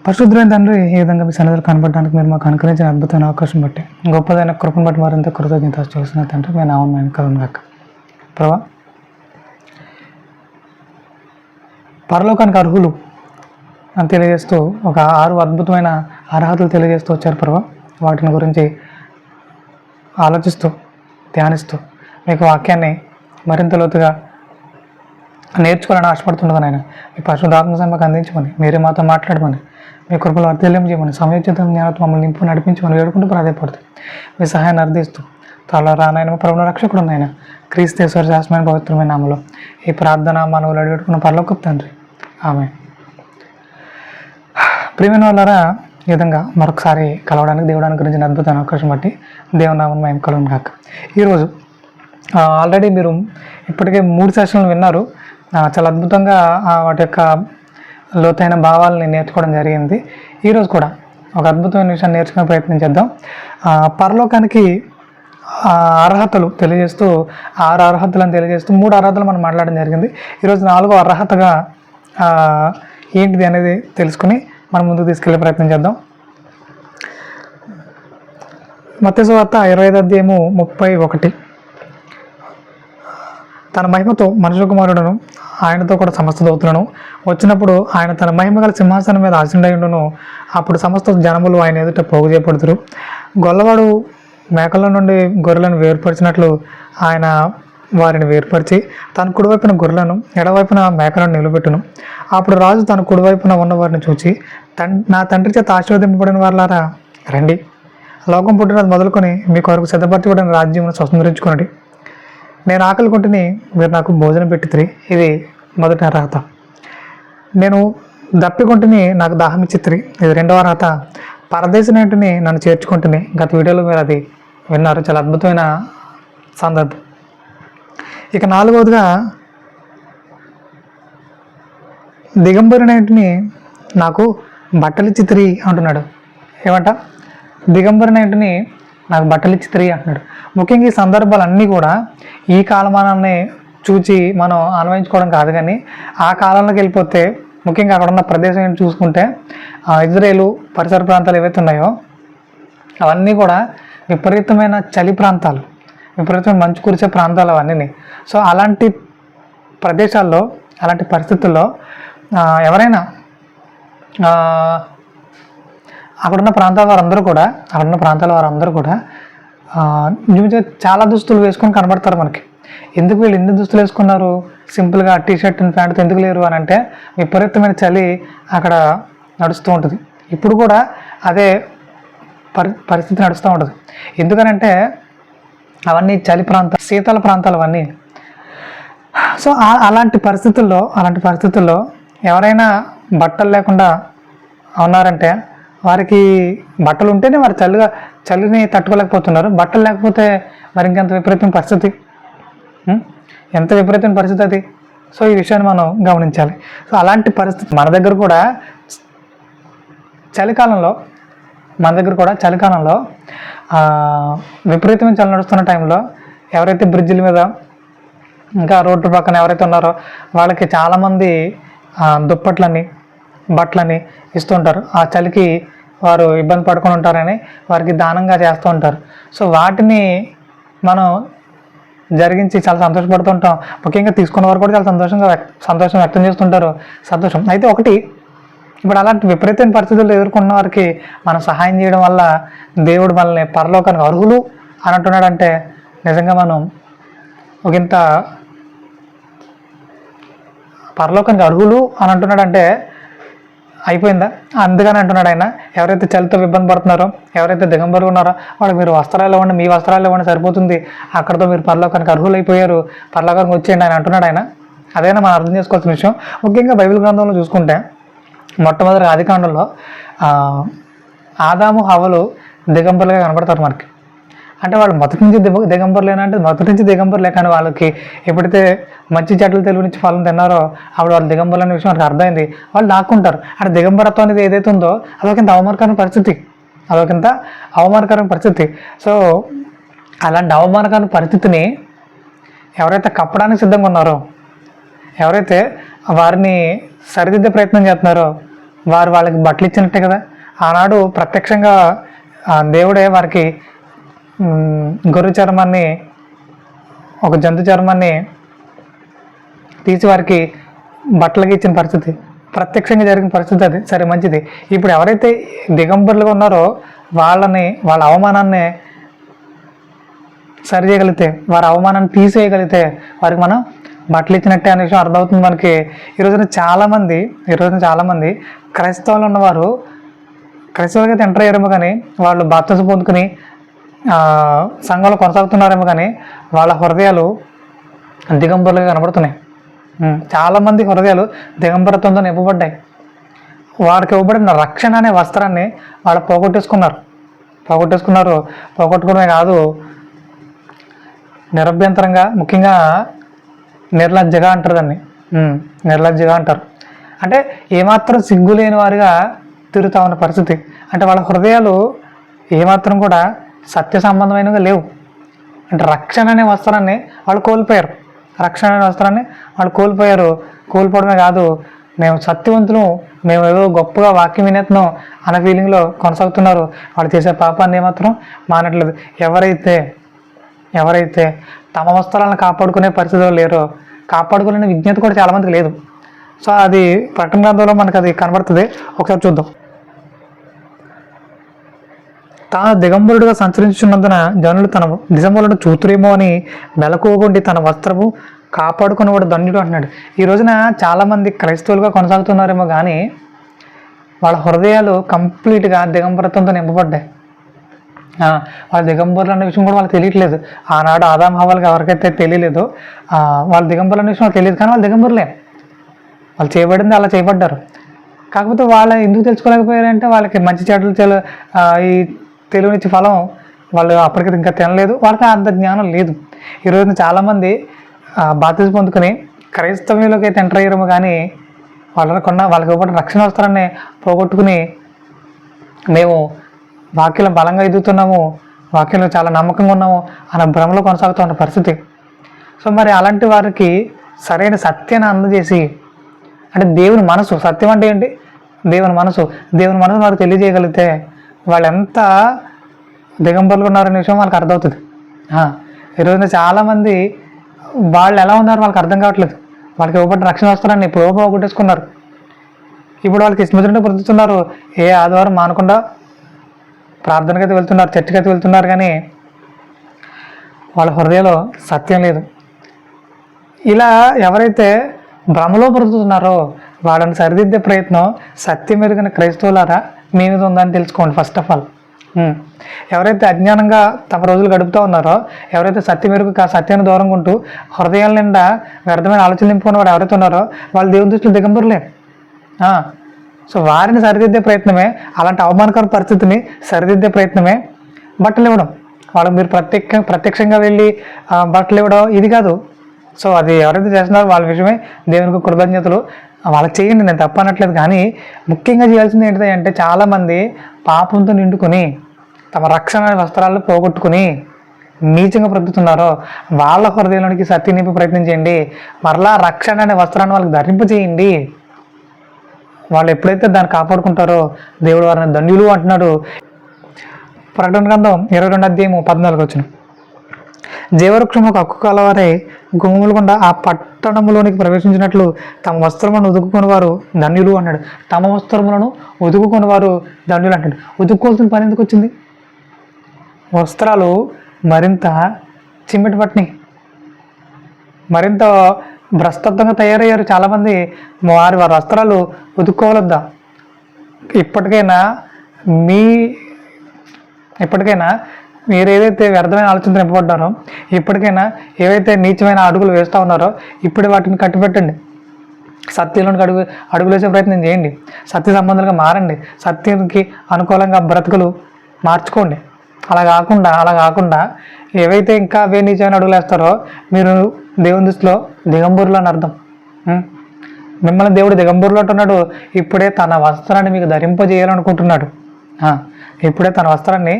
పరిశుద్ధమైన తండ్రి, ఈ విధంగా మీ సన్నిధిలో కనబడడానికి మీరు మాకు అనుకరించిన అద్భుతమైన అవకాశం బట్టి, గొప్పదైన కృపను బట్టి మరింత కృతజ్ఞత చూసిన తండ్రి, మేము నామం వెనకాలను కాక ప్రభా, పరలోకానికి అర్హులు అని తెలియజేస్తూ ఒక 6 అద్భుతమైన అర్హతలు తెలియజేస్తూ వచ్చారు ప్రభా. వాటిని గురించి ఆలోచిస్తూ ధ్యానిస్తూ మీకు వాక్యాన్ని మరింత లోతుగా నేర్చుకోవాలని ఆశపడుతుండగా ఆయన మీ పరిశుద్ధాత్మ మాకు అందించమని, మీరే మాతో మాట్లాడమని, మీ కృపలో అర్థం చేయమని, సమయోచిత జ్ఞానంతో మమ్మల్ని నింపు నడిపించమని వేడుకుంటూ ప్రాధాయపడుతుంది. మీ సహాయాన్ని అర్థిస్తూ త్వరలో రానాయన ప్రభువుల రక్షకుడు ఆయన క్రీస్తేశ్వర శాస్త్రమైన పవిత్రమైన నామలో ఈ ప్రార్థన మనవులు అడిగెట్టుకున్న పరలోకపు తండ్రి, ఆమె. ప్రియమైన వాళ్ళారా, ఈ విధంగా మరొకసారి కలవడానికి దేవుడానికి గురించిన అద్భుతమైన అవకాశం బట్టి దేవునామం మేము కలవను కాక. ఈరోజు ఆల్రెడీ మీరు ఇప్పటికే 3 సెషన్లు విన్నారు. చాలా అద్భుతంగా వాటి యొక్క లోతైన భావాలని నేర్చుకోవడం జరిగింది. ఈరోజు కూడా ఒక అద్భుతమైన విషయాన్ని నేర్చుకునే ప్రయత్నం చేద్దాం. పరలోకానికి అర్హతలు తెలియజేస్తూ 6 అర్హతలను తెలియజేస్తూ 3 అర్హతలు మనం మాట్లాడడం జరిగింది. ఈరోజు 4వ అర్హతగా ఏంటిది అనేది తెలుసుకుని మనం ముందుకు తీసుకెళ్లే ప్రయత్నం చేద్దాం. మత్తయి సువార్త 25:31. తన మహిమతో మనుష్య కుమారుడును ఆయనతో కూడా సమస్త దూతలను వచ్చినప్పుడు ఆయన తన మహిమ గల సింహాసనం మీద ఆసీనుడైయుండును. అప్పుడు సమస్త జనములు ఆయన ఎదుట పోగు చేయబడుతురు. గొల్లవాడు మేకల నుండి గొర్రెలను వేరుపరిచినట్లు ఆయన వారిని వేరుపరిచి తన కుడివైపున గొర్రెలను ఎడవైపున మేకలను నిలబెట్టును. అప్పుడు రాజు తన కుడివైపున ఉన్న వారిని చూచి, నా తండ్రి చేత ఆశీర్వదింపబడిన వారులారా రండి, లోకం పుట్టినది మొదలుకొని మీ కొరకు సిద్ధపరచబడిన రాజ్యమును స్వతంత్రించుకునండి. నేను ఆకలి కొంటిని, మీరు నాకు భోజనం పెట్టితిరి. ఇది మొదటి అర్హత. నేను దప్పికొంటిని, నాకు దాహం ఇచ్చితిరి. ఇది 2వ అర్హత. పరదేశినేంటిని, నన్ను చేర్చుకుంటుని. గత వీడియోలో మీరు అది విన్నారు. చాలా అద్భుతమైన సందర్భం. ఇక 4వదిగా దిగంబరినేంటిని, నాకు బట్టలు ఇచ్చితిరి అంటున్నాడు. ఏమంట? దిగంబరినేంటిని నాకు బట్టలు ఇచ్చితిరి అంటున్నాడు. ముఖ్యంగా ఈ సందర్భాలన్నీ కూడా ఈ కాలమానాన్ని చూచి మనం అన్వయించుకోవడం కాదు, కానీ ఆ కాలంలోకి వెళ్ళిపోతే ముఖ్యంగా అక్కడ ఉన్న ప్రదేశం చూసుకుంటే ఇజ్రాయేలు పరిసర ప్రాంతాలు ఏవైతే ఉన్నాయో అవన్నీ కూడా విపరీతమైన చలి ప్రాంతాలు, విపరీతమైన మంచు కురిసే ప్రాంతాలు అవన్నీ. సో అలాంటి ప్రదేశాల్లో, అలాంటి పరిస్థితుల్లో ఎవరైనా అక్కడున్న ప్రాంతాల వారందరూ కూడా చాలా దుస్తులు వేసుకొని కనబడతారు మనకి. ఎందుకు వీళ్ళు ఎన్ని దుస్తులు వేసుకున్నారు? సింపుల్గా టీషర్ట్ అండ్ ప్యాంట్తో ఎందుకు లేరు అని అంటే విపరీతమైన చలి అక్కడ నడుస్తూ ఉంటుంది. ఇప్పుడు కూడా అదే పరిస్థితి నడుస్తూ ఉంటుంది. ఎందుకనంటే అవన్నీ చలి ప్రాంతాలు, శీతల ప్రాంతాలు అవన్నీ. సో అలాంటి పరిస్థితుల్లో ఎవరైనా బట్టలు లేకుండా ఉన్నారంటే వారికి బట్టలు ఉంటేనే వారు చలిని తట్టుకోలేకపోతున్నారు. బట్టలు లేకపోతే మరి ఇంకెంత విపరీతమైన పరిస్థితి, ఎంత విపరీతమైన పరిస్థితి అది. సో ఈ విషయాన్ని మనం గమనించాలి. సో అలాంటి పరిస్థితి మన దగ్గర కూడా చలికాలంలో విపరీతమైన చలి నడుస్తున్న టైంలో ఎవరైతే బ్రిడ్జిల మీద ఇంకా రోడ్డు పక్కన ఎవరైతే ఉన్నారో వాళ్ళకి చాలామంది దుప్పట్లని, బట్టలని ఇస్తూ ఉంటారు. ఆ చలికి వారు ఇబ్బంది పడుకొని ఉంటారని వారికి దానంగా చేస్తూ ఉంటారు. సో వాటిని మనం జరిగించి చాలా సంతోషపడుతూ ఉంటాం. ముఖ్యంగా తీసుకున్న వారు కూడా చాలా సంతోషం వ్యక్తం చేస్తుంటారు. సంతోషం అయితే ఒకటి, ఇప్పుడు అలాంటి విపరీతమైన పరిస్థితులు ఎదుర్కొన్న వారికి మనం సహాయం చేయడం వల్ల దేవుడు మనల్ని పరలోకానికి అర్హులు అని అంటున్నాడంటే నిజంగా మనం ఒకంత పరలోకానికి అర్హులు అని అంటున్నాడంటే అయిపోయిందా? అందుకని అంటున్నాడు ఆయన, ఎవరైతే చలితో ఇబ్బంది పడుతున్నారో, ఎవరైతే దిగంబరు ఉన్నారో వాళ్ళకి మీరు వస్త్రాలు ఇవ్వండి, మీ వస్త్రాలు ఇవ్వండి, సరిపోతుంది. అక్కడితో మీరు పరలోకానికి అర్హులు అయిపోయారు, పరలోకానికి వచ్చేయండి అని అంటున్నాడు ఆయన. అదైనా మనం అర్థం చేసుకోవాల్సిన విషయం. ముఖ్యంగా బైబిల్ గ్రంథంలో చూసుకుంటే మొట్టమొదటి ఆదికాండంలో ఆదాము హవ్వలు దిగంబరులుగా కనబడతారు మనకి. అంటే వాళ్ళు మొదటి నుంచి దిగంబరులేనంటే మొదటి నుంచి దిగంబరులే, కానీ వాళ్ళకి ఎప్పుడైతే మంచి చెట్లు తెలుగు నుంచి ఫలం తిన్నారో అప్పుడు వాళ్ళు దిగంబరులు అనే విషయం వాళ్ళకి అర్థమైంది. వాళ్ళు లాక్కుంటారు. అంటే దిగంబరత్వం అనేది ఏదైతే ఉందో అదొకంత అవమానకరమైన పరిస్థితి. సో అలాంటి అవమానకరమైన పరిస్థితిని ఎవరైతే కప్పడానికి సిద్ధంగా ఉన్నారో, ఎవరైతే వారిని సరిదిద్దే ప్రయత్నం చేస్తున్నారో వాళ్ళకి బట్టలు ఇచ్చినట్టే కదా. ఆనాడు ప్రత్యక్షంగా దేవుడే వారికి గొర్రె చర్మాన్ని, ఒక జంతు చర్మాన్ని తీసి వారికి బట్టలకి ఇచ్చిన పరిస్థితి, ప్రత్యక్షంగా జరిగిన పరిస్థితి అది. సరే, మంచిది. ఇప్పుడు ఎవరైతే దిగంబరులుగా ఉన్నారో వాళ్ళ అవమానాన్ని సరి చేయగలిగితే, వారి అవమానాన్ని తీసేయగలిగితే వారికి మనం బట్టలు ఇచ్చినట్టే అనే విషయం అర్థమవుతుంది మనకి. ఈరోజున చాలామంది క్రైస్తవులు ఉన్నవారు క్రైస్తవులకైతే ఎంటర్ అయ్యారేమో కానీ వాళ్ళు బాప్తిసం పొందుకుని సంఘంలో కొనసాగుతున్నారేమో కానీ వాళ్ళ హృదయాలు దిగంబరులుగా కనబడుతున్నాయి. చాలామంది హృదయాలు దిగంబరత్వంతో నింపబడ్డాయి. వాడికి ఇవ్వబడిన రక్షణ అనే వస్త్రాన్ని వాళ్ళు పోగొట్టుకోవడమే కాదు, నిరభ్యంతరంగా, ముఖ్యంగా నిర్లజ్జగా అంటారు దాన్ని. నిర్లజ్జగా అంటారు. అంటే ఏమాత్రం సిగ్గు లేని వారిగా తిరుగుతా ఉన్న పరిస్థితి. అంటే వాళ్ళ హృదయాలు ఏమాత్రం కూడా సత్య సంబంధమైనవిగా లేవు. అంటే రక్షణ అనే వస్త్రాన్ని వాళ్ళు కోల్పోయారు. కోల్పోవడమే కాదు, మేము సత్యవంతులు, మేము ఏదో గొప్పగా వాక్యం వినేస్తున్నాం అన్న ఫీలింగ్లో కొనసాగుతున్నారు. వాళ్ళు చేసే పాపాన్ని ఏమాత్రం మానట్లేదు. ఎవరైతే తమ వస్త్రాలను కాపాడుకునే పరిస్థితిలో లేరో, కాపాడుకునే విజ్ఞత కూడా చాలామందికి లేదు. సో అది ప్రకటన గ్రంథంలో మనకు అది కనబడుతుంది. ఒకసారి చూద్దాం. తాను దిగంబరుడుగా సంచరించున్నందున జనులు తన దిగంబరుడు చూతురేమో అని మెలకువగుండి తన వస్త్రము కాపాడుకునేవాడు ధన్యుడు అంటున్నాడు. ఈ రోజున చాలామంది క్రైస్తవులుగా కొనసాగుతున్నారేమో కానీ వాళ్ళ హృదయాలు కంప్లీట్గా దిగంబరత్వంతో నింపబడ్డాయి. వాళ్ళ దిగంబరులు అనే విషయం కూడా వాళ్ళకి తెలియట్లేదు. ఆనాడు ఆదాం హవ్వలకి ఎవరికైతే తెలియలేదో వాళ్ళ దిగంబరులు అనే విషయం వాళ్ళకి తెలియదు. కానీ వాళ్ళు దిగంబరులే, వాళ్ళు చేయబడింది అలా చేయబడ్డారు. కాకపోతే వాళ్ళు ఎందుకు తెలుసుకోలేకపోయారంటే వాళ్ళకి మంచి చెడులు ఈ తెలివినిచ్చి ఫలం వాళ్ళు అప్పటికి ఇంకా తినలేదు, వాళ్ళకి అంత జ్ఞానం లేదు. ఈరోజున చాలామంది బాప్తిసం పొందుకుని క్రైస్తవ్యంలోకి అయితే ఎంటర్ అయ్యారేమో కానీ వాళ్ళకి ఇవ్వబడిన రక్షణ వస్త్రాన్ని పోగొట్టుకుని మేము వాక్యంలో బలంగా ఎదుగుతున్నాము, వాక్యంలో చాలా నమ్మకంగా ఉన్నాము అన్న భ్రమలో కొనసాగుతున్న పరిస్థితి. సో మరి అలాంటి వారికి సరైన సత్యాన్ని అందజేసి, అంటే దేవుని మనసు, సత్యం అంటే ఏంటి? దేవుని మనసు వారికి తెలియజేయగలిగితే వాళ్ళు ఎంత దిగంబరులు ఉన్నారనే విషయం వాళ్ళకి అర్థమవుతుంది. ఈరోజున చాలామంది వాళ్ళు ఎలా ఉన్నారు వాళ్ళకి అర్థం కావట్లేదు. వాళ్ళకి ఇవ్వబడిన రక్షణ వస్త్రాన్ని పోగొట్టేసుకున్నారు. ఇప్పుడు వాళ్ళకి ఇష్టమైనట్టు బ్రతుకుతున్నారు. ఏ ఆదివారం మానకుండా ప్రార్థనకి అయితే వెళ్తున్నారు, చర్చికి అయితే వెళ్తున్నారు, కానీ వాళ్ళ హృదయంలో సత్యం లేదు. ఇలా ఎవరైతే భ్రమలో బ్రతుకుతున్నారో వాళ్ళని సరిదిద్దే ప్రయత్నం సత్యం ఎరిగిన క్రైస్తవులారా మీ మీద ఉందని తెలుసుకోండి. ఫస్ట్ ఆఫ్ ఆల్ ఎవరైతే అజ్ఞానంగా తమ రోజులు గడుపుతూ ఉన్నారో, ఎవరైతే సత్యం ఎరుగు సత్యాన్ని దూరంగా ఉంటూ హృదయాల నిండా వ్యర్థమైన ఆలోచన నింపుకున్న వారు ఎవరైతే ఉన్నారో వాళ్ళు దేవుని దృష్టిలో దిగంబరులే. సో వారిని సరిదిద్దే ప్రయత్నమే, అలాంటి అవమానకర పరిస్థితిని సరిదిద్దే ప్రయత్నమే బట్టలు ఇవ్వడం. వాళ్ళకి మీరు ప్రత్యక్షంగా వెళ్ళి బట్టలు ఇవ్వడం ఇది కాదు. సో అది ఎవరైతే చేస్తున్నారో వాళ్ళ విషయమే దేవునికి కృతజ్ఞతలు. వాళ్ళకి చేయండి, నేను తప్పు అనట్లేదు. కానీ ముఖ్యంగా చేయాల్సింది ఏంటిది అంటే చాలామంది పాపంతో నిండుకొని తమ రక్షణ వస్త్రాలను పోగొట్టుకుని నీచంగా బ్రతుకుతున్నారో వాళ్ళ హృదయంలోనికి సత్యం నింపే ప్రయత్నం చేయండి. మరలా రక్షణ అనే వస్త్రాన్ని వాళ్ళకి ధరింపజేయండి. వాళ్ళు ఎప్పుడైతే దాన్ని కాపాడుకుంటారో దేవుడు వారిని ధన్యులు అంటున్నాడు. ప్రకటన గ్రంథం 22:14 జీవవృక్షములకు హక్కు కలవారే గుమ్మములు గుండా ఆ పట్టణములోనికి ప్రవేశించినట్లు తమ వస్త్రములను ఉదుకుకుని వారు ధన్యులు అన్నాడు. తమ వస్త్రములను ఉదుకుకుని వారు ధన్యులు అంటాడు. ఉదుక్కోవాల్సిన పని ఎందుకు వచ్చింది? వస్త్రాలు మరింత చిమ్మెట పట్టినాయి, మరింత భ్రష్టత్వంగా తయారయ్యారు చాలామంది. వారి వస్త్రాలు ఉతుక్కోవలొద్దా? ఇప్పటికైనా మీరు ఏదైతే వ్యర్థమైన ఆలోచన నింపబడ్డారో, ఇప్పటికైనా ఏవైతే నీచమైన అడుగులు వేస్తూ ఉన్నారో ఇప్పుడే వాటిని కట్టిపెట్టండి. సత్యంలోనికి అడుగులు వేసే ప్రయత్నం చేయండి. సత్య సంబంధాలుగా మారండి. సత్యానికి అనుకూలంగా బ్రతుకులు మార్చుకోండి. అలా కాకుండా ఏవైతే ఇంకా అవే నీచమైన అడుగులు వేస్తారో మీరు దేవుని దృష్టిలో దిగంబరులు అని అర్థం. మిమ్మల్ని దేవుడు దిగంబరులు అంటున్నాడు. ఇప్పుడే తన వస్త్రాన్ని మీకు ధరింపజేయాలనుకుంటున్నాడు. ఇప్పుడే తన వస్త్రాన్ని,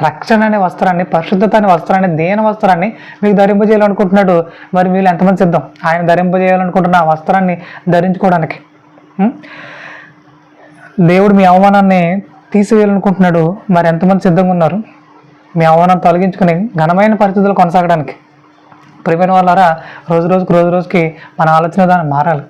రక్షణ అనే వస్త్రాన్ని, పరిశుద్ధత అనే వస్త్రాన్ని, దేన వస్త్రాన్ని మీకు ధరింపజేయాలనుకుంటున్నాడు. మరి మీరు ఎంతమంది సిద్ధం ఆయన ధరింపజేయాలనుకుంటున్న ఆ వస్త్రాన్ని ధరించుకోవడానికి? దేవుడు మీ అవమానాన్ని తీసివేయాలనుకుంటున్నాడు. మరి ఎంతమంది సిద్ధంగా ఉన్నారు మీ అవమానాన్ని తొలగించుకుని ఘనమైన పరిస్థితులు కొనసాగడానికి? ప్రియమైన వాళ్ళారా, రోజు రోజుకి మన ఆలోచన విధానం మారాలి.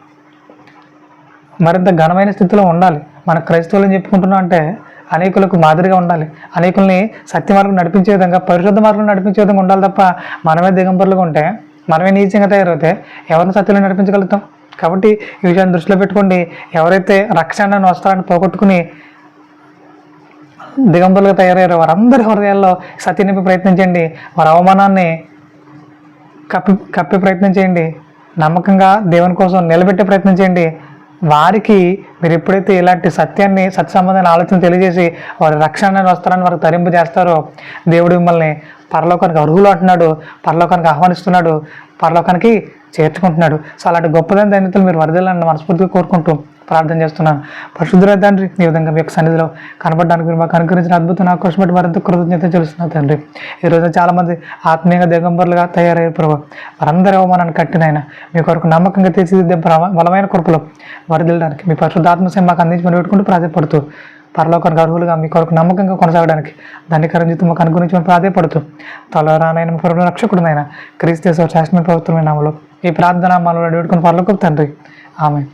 మరింత ఘనమైన స్థితిలో ఉండాలి. మన క్రైస్తవులని చెప్పుకుంటున్నాం అంటే అనేకులకు మాదిరిగా ఉండాలి. అనేకుల్ని సత్య మార్గం నడిపించే విధంగా, పరిశుద్ధ మార్గం నడిపించే విధంగా ఉండాలి తప్ప మనమే దిగంబరులుగా ఉంటే, మనమే నీచంగా తయారైతే ఎవరిని సత్యంలో నడిపించగలుగుతాం? కాబట్టి ఈ విషయాన్ని దృష్టిలో పెట్టుకోండి. ఎవరైతే రక్షణ వస్త్రాన్ని పోగొట్టుకుని దిగంబరులుగా తయారయ్యారో వారందరి హృదయాల్లో సత్య నింపే ప్రయత్నం చేయండి. వారి అవమానాన్ని కప్పే ప్రయత్నం చేయండి. నమ్మకంగా దేవుని కోసం నిలబెట్టే ప్రయత్నం చేయండి. వారికి మీరు ఎప్పుడైతే ఇలాంటి సత్యాన్ని, సత్య సంబంధాన్ని ఆలోచన తెలియజేసి వారి రక్షణ వస్త్రాన్ని వారికి తరింపు చేస్తారో, దేవుడు మిమ్మల్ని పరలోకానికి అర్హులు అంటున్నాడు, పరలోకానికి ఆహ్వానిస్తున్నాడు, పరలోకానికి చేర్చుకుంటున్నాడు. సో అలాంటి గొప్పదైన ధన్యతలు మీరు వరదలని మనస్ఫూర్తిగా కోరుకుంటూ ప్రార్థన చేస్తున్నాను. పరిశుద్ధులైన తండ్రి, ఈ విధంగా మీ యొక్క సన్నిధిలో కనబడడానికి మీరు మాకు అనుకరించిన అద్భుతం ఆకర్షణ బట్టి వారంతా కృతజ్ఞత తెలుస్తున్నారు తండ్రి. ఈరోజు చాలామంది ఆత్మీయంగా దిగంబరులుగా తయారయ్యారు ప్రభు. వారందరి అవమానాన్ని కట్టినైనా మీ కొరకు నమ్మకంగా తీర్చిదిద్దే బలమైన కృపలో వరదలడానికి మీ పరిశుద్ధాత్మశయం మాకు అందించి పెట్టుకుంటూ ప్రాధాయపడుతూ పరలోకానికి అర్హులుగా మీ కొరకు నమ్మకంగా కొనసాగడానికి ధన్యకరం జీతం మాకు అనుగురించి ప్రాధాయపడుతూ తలరానైన పరమ రక్షకుడునైనా క్రీస్తు శాశ్వత పవిత్రమైన నామములో ఈ ప్రార్థన మనలో వేడుకుని పరలోకపు తండ్రి. ఆమేన్.